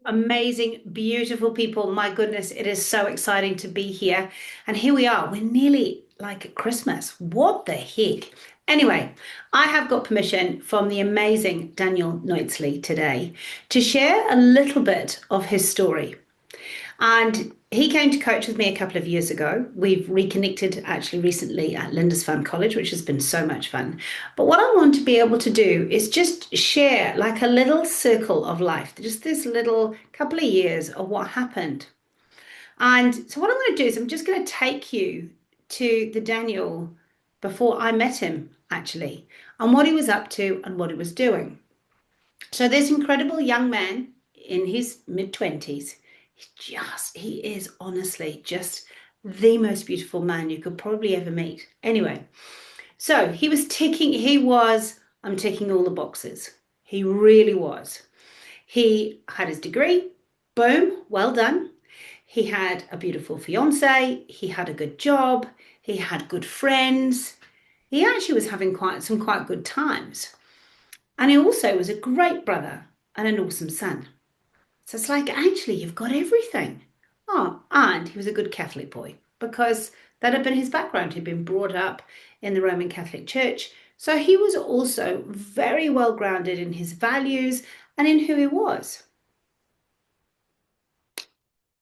Amazing, beautiful people. My goodness, it is so exciting to be here. And here we are. We're nearly like at Christmas. What the heck? Anyway, I have got permission from the amazing Daniel Kneutzli today to share a little bit of his story. And he came to coach with me a couple of years ago. We've reconnected actually recently at Lindisfarne College, which has been so much fun. But what I want to be able to do is just share like a little circle of life, just this little couple of years of what happened. And so, what I'm going to do is I'm just going to take you to the Daniel before I met him, actually, and what he was up to and what he was doing. So this incredible young man in his mid-20s, he is honestly just the most beautiful man you could probably ever meet. Anyway, so I'm ticking all the boxes. He really was. He had his degree, boom, well done. He had a beautiful fiance, he had a good job, he had good friends. He actually was having quite good times. And he also was a great brother and an awesome son. So it's like, actually, you've got everything. Oh, and he was a good Catholic boy because that had been his background. He'd been brought up in the Roman Catholic Church. So he was also very well grounded in his values and in who he was.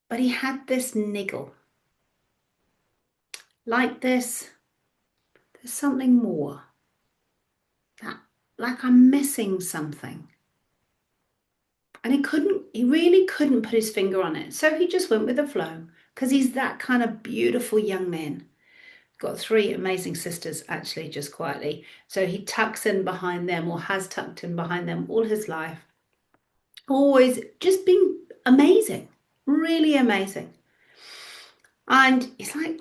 But he had this niggle. Like this, there's something more. That, like I'm missing something. And he really couldn't put his finger on it. So he just went with the flow because he's that kind of beautiful young man. Got three amazing sisters, actually, just quietly. So he tucks in behind them or has tucked in behind them all his life. Always just being amazing, really amazing. And it's like,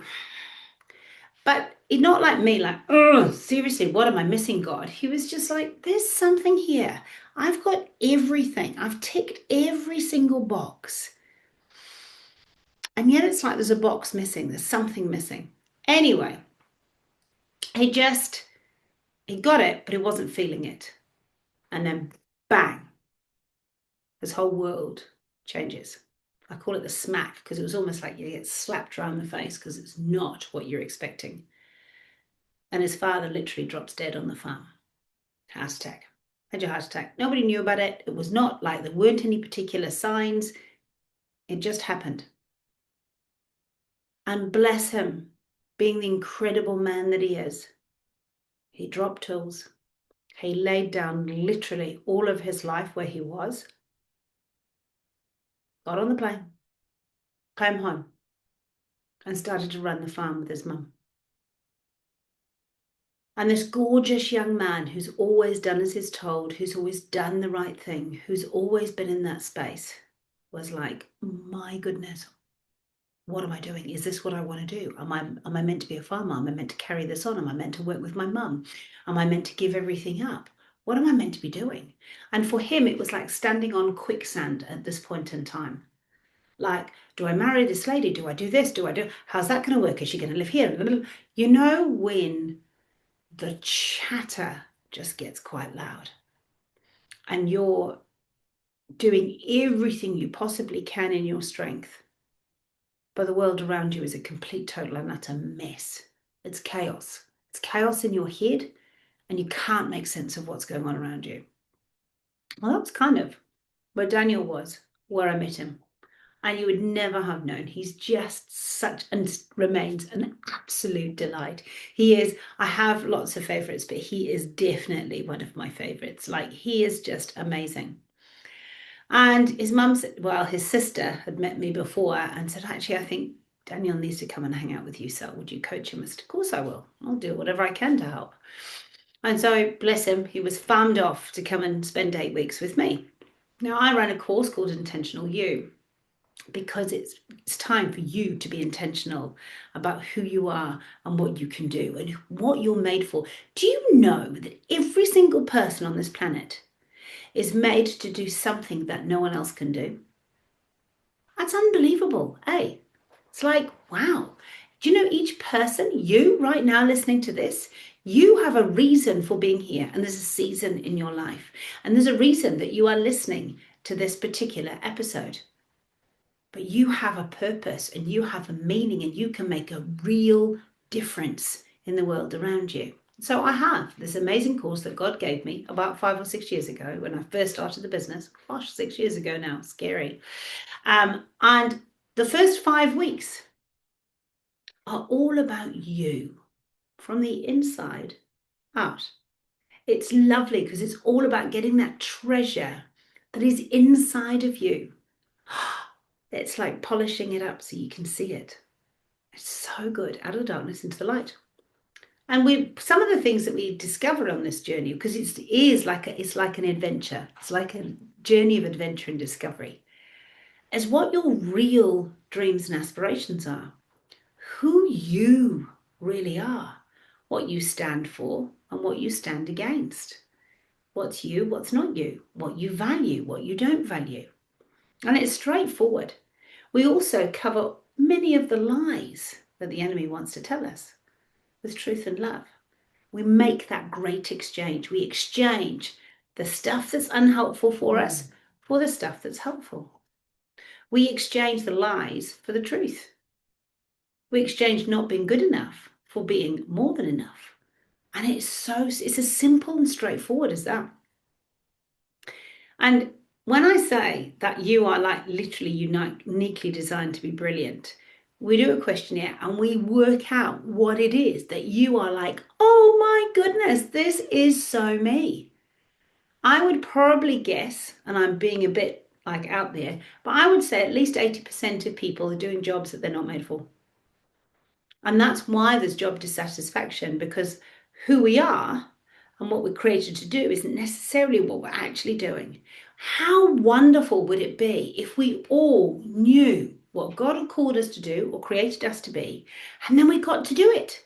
but he's not like me, like, oh, seriously, what am I missing, God? He was just like, there's something here. I've got everything. I've ticked every single box. And yet it's like there's a box missing. There's something missing. Anyway, he just, he got it, but he wasn't feeling it. And then bang, his whole world changes. I call it the smack because it was almost like you get slapped around the face because it's not what you're expecting. And his father literally drops dead on the farm. Heart attack. Had your heart attack. Nobody knew about it. It was not like there weren't any particular signs. It just happened. And bless him, being the incredible man that he is, he dropped tools. He laid down literally all of his life where he was, got on the plane, came home, and started to run the farm with his mum. And this gorgeous young man who's always done as he's told, who's always done the right thing, who's always been in that space, was like, my goodness, what am I doing? Is this what I want to do? Am I meant to be a farmer? Am I meant to carry this on? Am I meant to work with my mum? Am I meant to give everything up? What am I meant to be doing? And for him, it was like standing on quicksand at this point in time. Like, do I marry this lady? Do I do this? How's that going to work? Is she going to live here? You know, when the chatter just gets quite loud and you're doing everything you possibly can in your strength, but the world around you is a complete, total, and utter mess. It's chaos. It's chaos in your head, and you can't make sense of what's going on around you. Well, that's kind of where Daniel was, where I met him. And you would never have known. He's just such and remains an absolute delight. He is, I have lots of favorites, but he is definitely one of my favorites. Like, he is just amazing. And his mum said, well, his sister had met me before and said, actually, I think Daniel needs to come and hang out with you. So would you coach him? I said, of course I will. I'll do whatever I can to help. And so, bless him, he was farmed off to come and spend 8 weeks with me. Now, I ran a course called Intentional You because it's time for you to be intentional about who you are and what you can do and what you're made for. Do you know that every single person on this planet is made to do something that no one else can do? That's unbelievable, eh? It's like, wow. Do you know each person, you right now listening to this, you have a reason for being here, and there's a season in your life, and there's a reason that you are listening to this particular episode. But you have a purpose and you have a meaning and you can make a real difference in the world around you. So I have this amazing course that God gave me about 5 or 6 years ago when I first started the business. Gosh, 6 years ago now, scary. And the first 5 weeks are all about you from the inside out. It's lovely because it's all about getting that treasure that is inside of you. It's like polishing it up so you can see it. It's so good. Out of the darkness into the light. And some of the things that we discover on this journey, because it's like an adventure. It's like a journey of adventure and discovery, is what your real dreams and aspirations are. Who you really are, what you stand for and what you stand against. What's you, what's not you, what you value, what you don't value. And it's straightforward. We also cover many of the lies that the enemy wants to tell us with truth and love. We make that great exchange. We exchange the stuff that's unhelpful for us for the stuff that's helpful. We exchange the lies for the truth. We exchange not being good enough for being more than enough. And it's as simple and straightforward as that. And when I say that you are like literally uniquely designed to be brilliant, we do a questionnaire and we work out what it is that you are like, oh my goodness, this is so me. I would probably guess, and I'm being a bit like out there, but I would say at least 80% of people are doing jobs that they're not made for. And that's why there's job dissatisfaction, because who we are and what we're created to do isn't necessarily what we're actually doing. How wonderful would it be if we all knew what God had called us to do or created us to be, and then we got to do it?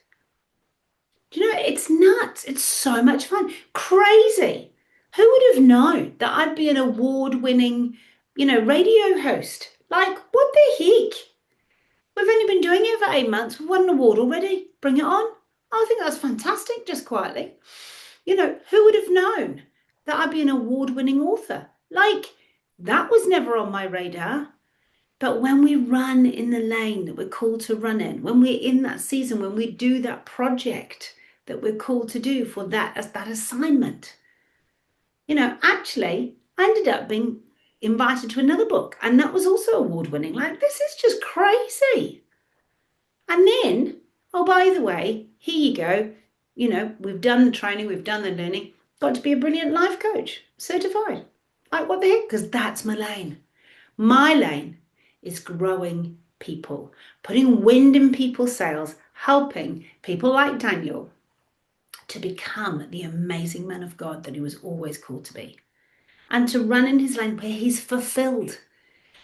Do you know, it's nuts. It's so much fun. Crazy. Who would have known that I'd be an award-winning, radio host? Like, what the heck? We've only been doing it for 8 months. We've won an award already. Bring it on. I think that's fantastic, just quietly. Who would have known that I'd be an award-winning author? Like, that was never on my radar. But when we run in the lane that we're called to run in, when we're in that season, when we do that project that we're called to do for that assignment, actually, I ended up being invited to another book, and that was also award-winning. Like, this is just crazy. And then, oh, by the way, here you go. We've done the training, we've done the learning, got to be a brilliant life coach, certified. Like, what the heck? Because that's my lane. My lane is growing people, putting wind in people's sails, helping people like Daniel to become the amazing man of God that he was always called to be, and to run in his lane where he's fulfilled,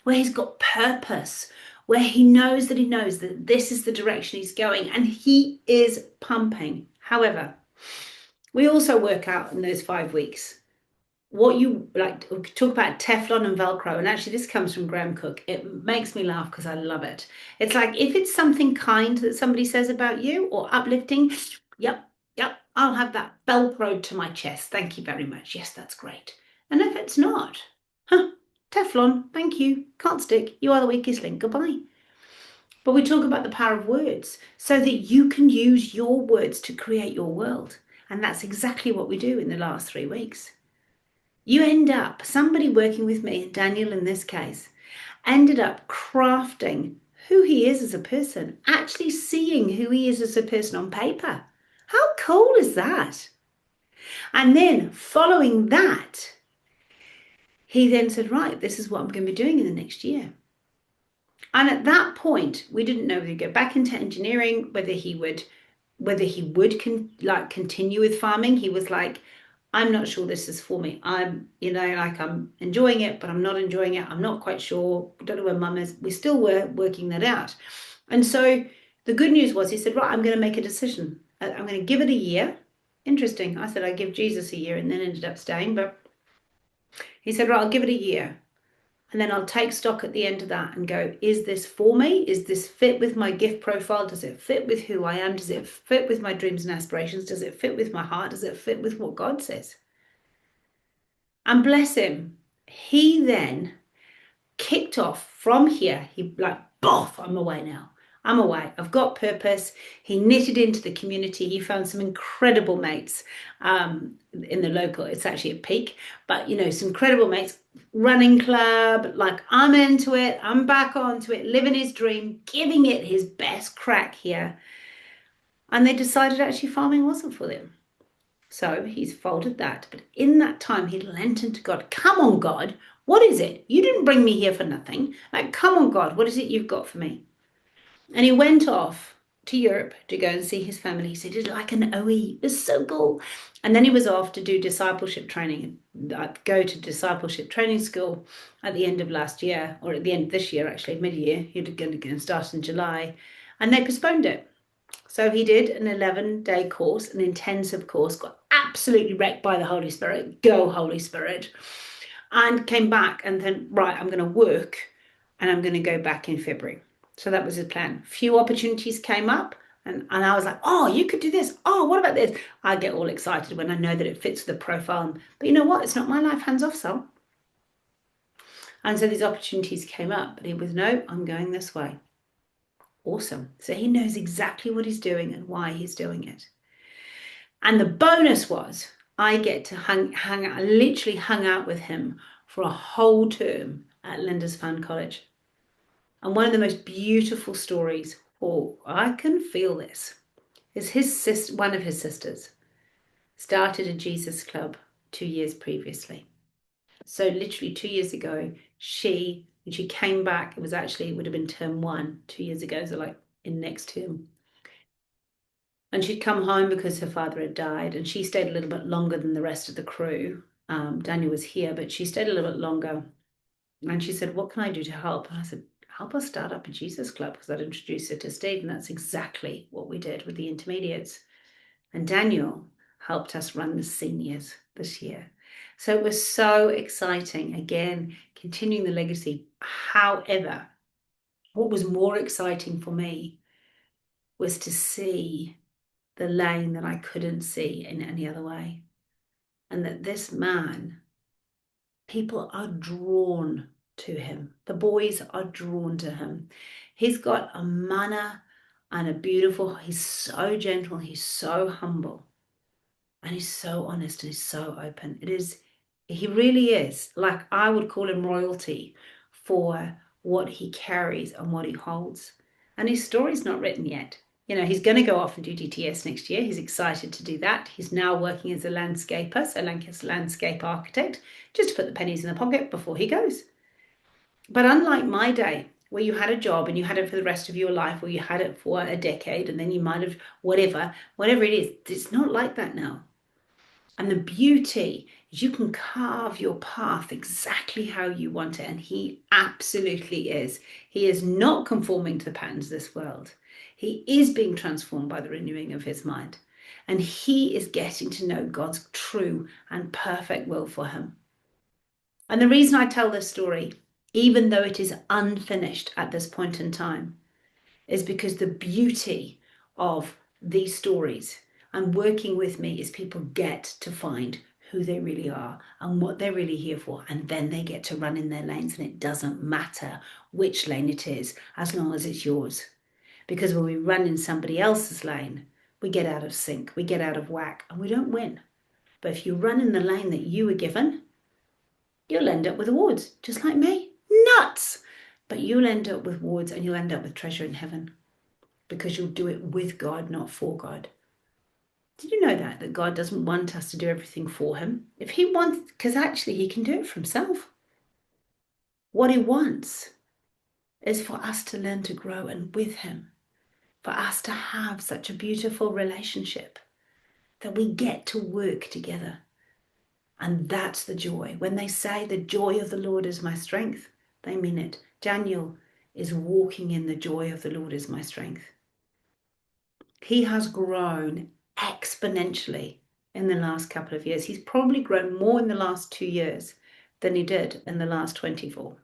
where he's got purpose, where he knows that this is the direction he's going, and he is pumping. However, we also work out in those 5 weeks what you like. We talk about Teflon and Velcro, and actually this comes from Graham Cook. It makes me laugh because I love it. It's like, if it's something kind that somebody says about you or uplifting, yep, I'll have that Velcroed to my chest. Thank you very much. Yes, that's great. And if it's not, Teflon, thank you, can't stick, you are the weakest link, goodbye. But we talk about the power of words so that you can use your words to create your world. And that's exactly what we do in the last 3 weeks. You end up, somebody working with me, and Daniel in this case, ended up crafting who he is as a person, actually seeing who he is as a person on paper. How cool is that? And then following that, he then said, right, this is what I'm going to be doing in the next year. And at that point, we didn't know whether he'd go back into engineering, whether he would continue with farming. He was like, I'm not sure this is for me. I'm enjoying it, but I'm not enjoying it. I'm not quite sure. I don't know where mum is. We still were working that out. And so the good news was, he said, right, I'm going to make a decision. I'm going to give it a year. Interesting. I said, I give Jesus a year, and then ended up staying. But he said, right, I'll give it a year. And then I'll take stock at the end of that and go, is this for me? Is this fit with my gift profile? Does it fit with who I am? Does it fit with my dreams and aspirations? Does it fit with my heart? Does it fit with what God says? And bless him, He then kicked off from here. He like, boff, I'm away now. I'm away. I've got purpose. He knitted into the community. He found some incredible mates in the local. It's actually a peak, but some incredible mates. Running club. Like, I'm into it. I'm back onto it. Living his dream, giving it his best crack here. And they decided actually farming wasn't for them. So he's folded that. But in that time, he lent into God. Come on, God. What is it? You didn't bring me here for nothing. Like, come on, God. What is it you've got for me? And he went off to Europe to go and see his family. So he did like an OE. It was so cool. And then he was off to do discipleship training, go to discipleship training school at the end of last year, or at the end of this year, actually, mid-year. He was going to start in July. And they postponed it. So he did an 11-day course, an intensive course, got absolutely wrecked by the Holy Spirit. Go, Holy Spirit. And came back and then, right, I'm going to work and I'm going to go back in February. So that was his plan. Few opportunities came up and I was like, oh, you could do this. Oh, what about this? I get all excited when I know that it fits the profile. But you know what? It's not my life, hands off, so. And so these opportunities came up, but he was, no, I'm going this way. Awesome. So he knows exactly what he's doing and why he's doing it. And the bonus was I get to hang out, I literally hung out with him for a whole term at Lindisfarne College. And one of the most beautiful stories, I can feel this, is one of his sisters started a Jesus Club 2 years previously. So literally 2 years ago, when she came back, it would have been term 1 2 years ago, so like in next term. And she'd come home because her father had died, and she stayed a little bit longer than the rest of the crew. Daniel was here, but she stayed a little bit longer. And she said, what can I do to help? And I said, help us start up a Jesus Club, because I'd introduced her to Steve, and that's exactly what we did with the intermediates. And Daniel helped us run the seniors this year. So it was so exciting, again, continuing the legacy. However, what was more exciting for me was to see the lane that I couldn't see in any other way. And that this man, people are drawn to him. The boys are drawn to him. He's got a manner and he's so gentle, he's so humble, and he's so honest and he's so open. He really is, like, I would call him royalty for what he carries and what he holds. And his story's not written yet. He's going to go off and do DTS next year. He's excited to do that. He's now working as a landscaper, so landscape architect, just to put the pennies in the pocket before he goes. But unlike my day, where you had a job and you had it for the rest of your life, or you had it for a decade and then you might have whatever it is, it's not like that now. And the beauty is you can carve your path exactly how you want it. And he absolutely is. He is not conforming to the patterns of this world. He is being transformed by the renewing of his mind. And he is getting to know God's true and perfect will for him. And the reason I tell this story, even though it is unfinished at this point in time, is because the beauty of these stories and working with me is people get to find who they really are and what they're really here for, and then they get to run in their lanes, and it doesn't matter which lane it is as long as it's yours. Because when we run in somebody else's lane, we get out of sync, we get out of whack, and we don't win. But if you run in the lane that you were given, you'll end up with awards, just like me. Nuts! But you'll end up with awards and you'll end up with treasure in heaven, because you'll do it with God, not for God. Did you know that God doesn't want us to do everything for him? If he wants, because actually he can do it for himself. What he wants is for us to learn to grow and with him, for us to have such a beautiful relationship that we get to work together. And that's the joy. When they say the joy of the Lord is my strength, they mean it. Daniel is walking in the joy of the Lord is my strength. He has grown exponentially in the last couple of years. He's probably grown more in the last 2 years than he did in the last 24.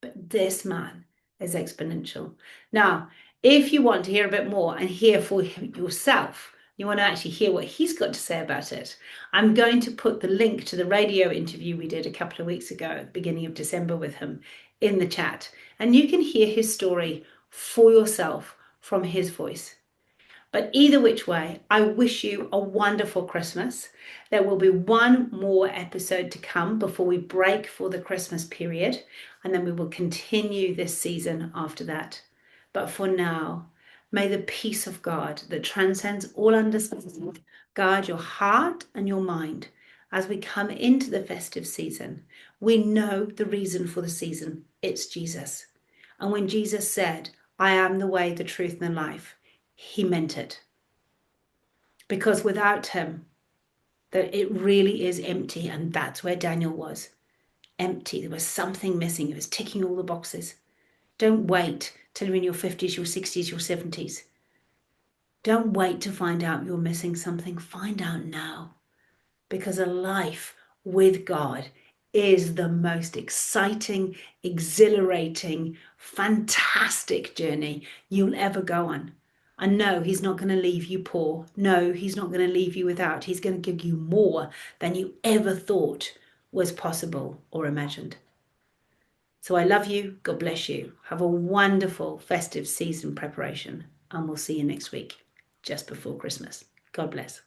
But this man is exponential. Now, if you want to hear a bit more and hear for yourself You want to actually hear what he's got to say about it. I'm going to put the link to the radio interview we did a couple of weeks ago at the beginning of December with him in the chat. And you can hear his story for yourself from his voice. But either which way, I wish you a wonderful Christmas. There will be one more episode to come before we break for the Christmas period, and then we will continue this season after that. But for now, may the peace of God that transcends all understanding guard your heart and your mind as we come into the festive season. We know the reason for the season. It's Jesus. And when Jesus said, I am the way, the truth, and the life, he meant it. Because without him, that it really is empty. And that's where Daniel was. Empty. There was something missing. He was ticking all the boxes. Don't wait till you're in your 50s, your 60s, your 70s. Don't wait to find out you're missing something. Find out now. Because a life with God is the most exciting, exhilarating, fantastic journey you'll ever go on. And no, he's not going to leave you poor. No, he's not going to leave you without. He's going to give you more than you ever thought was possible or imagined. So I love you. God bless you. Have a wonderful festive season preparation. And we'll see you next week, just before Christmas. God bless.